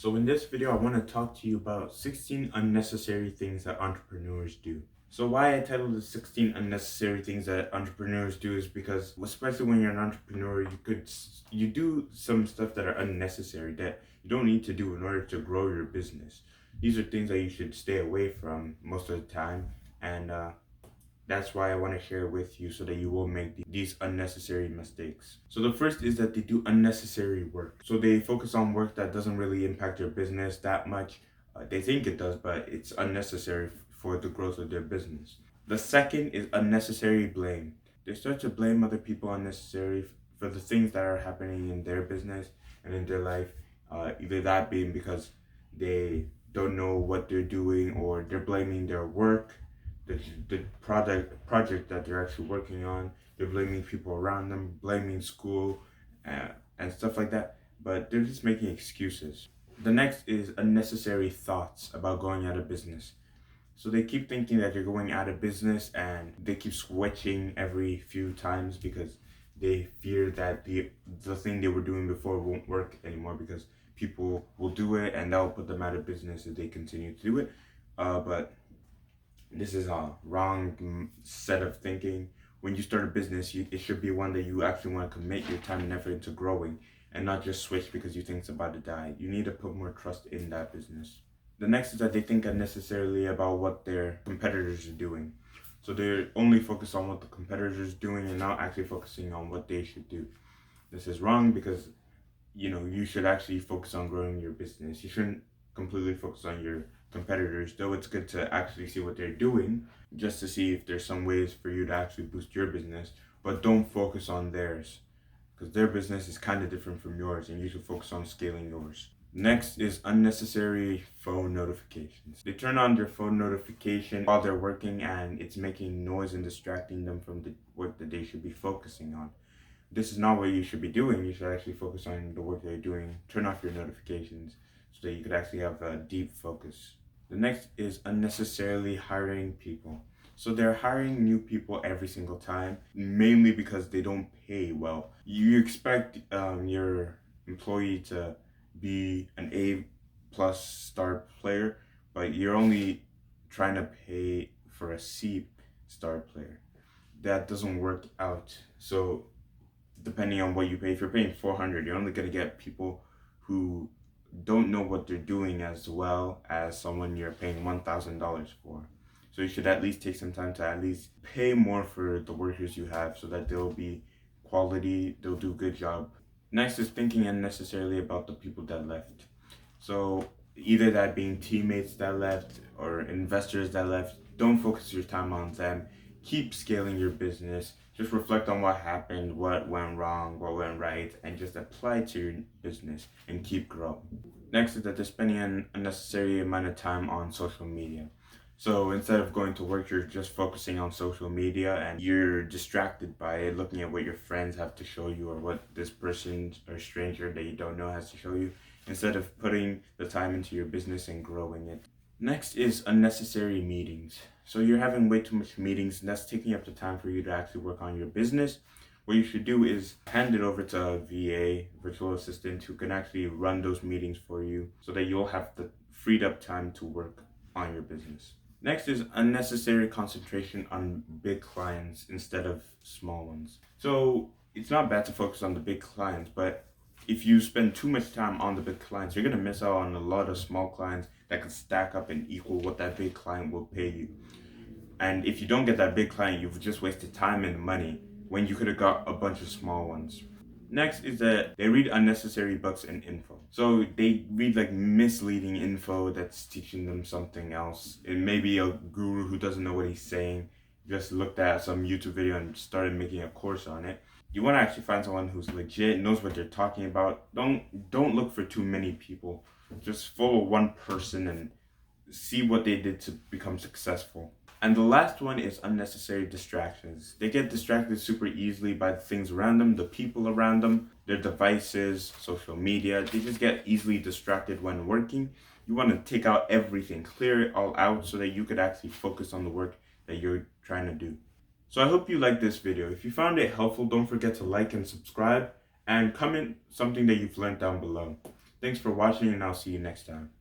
So in this video, I want to talk to you about 16 unnecessary things that entrepreneurs do. So why I titled it 16 unnecessary things that entrepreneurs do is because, especially when you're an entrepreneur, you do some stuff that are unnecessary that you don't need to do in order to grow your business. These are things that you should stay away from most of the time, and that's why I want to share with you so that you will make these unnecessary mistakes. So the first is that they do unnecessary work. So they focus on work that doesn't really impact their business that much. They think it does, but it's unnecessary for the growth of their business. The second is unnecessary blame. They start to blame other people unnecessarily for the things that are happening in their business and in their life. Either that being because they don't know what they're doing, or they're blaming their work, the project that they're actually working on. They're blaming people around them, blaming school, and stuff like that. But they're just making excuses. The next is unnecessary thoughts about going out of business. So they keep thinking that you're going out of business, and they keep switching every few times because they fear that the thing they were doing before won't work anymore, because people will do it and that will put them out of business if they continue to do it. But this is a wrong set of thinking. When you start a business, it should be one that you actually want to commit your time and effort into growing, and not just switch because you think it's about to die. You need to put more trust in that business. The next is that they think unnecessarily about what their competitors are doing. So they're only focused on what the competitors are doing and not actually focusing on what they should do. This is wrong because you should actually focus on growing your business. You shouldn't completely focus on your competitors, though it's good to actually see what they're doing just to see if there's some ways for you to actually boost your business. But don't focus on theirs, because their business is kind of different from yours and you should focus on scaling yours. Next is unnecessary phone notifications. They turn on their phone notification while they're working, and it's making noise and distracting them from the work that they should be focusing on. This is not what you should be doing. You should actually focus on the work that you're doing. Turn off your notifications so that you could actually have a deep focus. The next is unnecessarily hiring people. So they're hiring new people every single time, mainly because they don't pay well. You expect your employee to be an A+ star player, but you're only trying to pay for a C star player. That doesn't work out. So depending on what you pay, if you're paying 400, you're only going to get people who don't know what they're doing as well as someone you're paying $1,000 for. So you should at least take some time to at least pay more for the workers you have so that they'll be quality, they'll do a good job. Next is thinking unnecessarily about the people that left. So either that being teammates that left or investors that left. Don't focus your time on them. Keep scaling your business. Just reflect on what happened, what went wrong, what went right, and just apply it to your business and keep growing. Next is that they're spending an unnecessary amount of time on social media. So instead of going to work, you're just focusing on social media and you're distracted by it, looking at what your friends have to show you or what this person or stranger that you don't know has to show you, instead of putting the time into your business and growing it. Next is unnecessary meetings. So you're having way too much meetings, and that's taking up the time for you to actually work on your business. What you should do is hand it over to a VA, virtual assistant, who can actually run those meetings for you so that you'll have the freed up time to work on your business. Next is unnecessary concentration on big clients instead of small ones. So it's not bad to focus on the big clients, but if you spend too much time on the big clients, you're going to miss out on a lot of small clients that can stack up and equal what that big client will pay you. And if you don't get that big client, you've just wasted time and money when you could have got a bunch of small ones. Next is that they read unnecessary books and info. So they read like misleading info that's teaching them something else. It may be a guru who doesn't know what he's saying, just looked at some YouTube video and started making a course on it. You want to actually find someone who's legit, knows what they're talking about. Don't look for too many people. Just follow one person and see what they did to become successful. And the last one is unnecessary distractions. They get distracted super easily by the things around them, the people around them, their devices, social media. They just get easily distracted when working. You want to take out everything, clear it all out so that you could actually focus on the work that you're trying to do. So I hope you liked this video. If you found it helpful, don't forget to like and subscribe and comment something that you've learned down below. Thanks for watching, and I'll see you next time.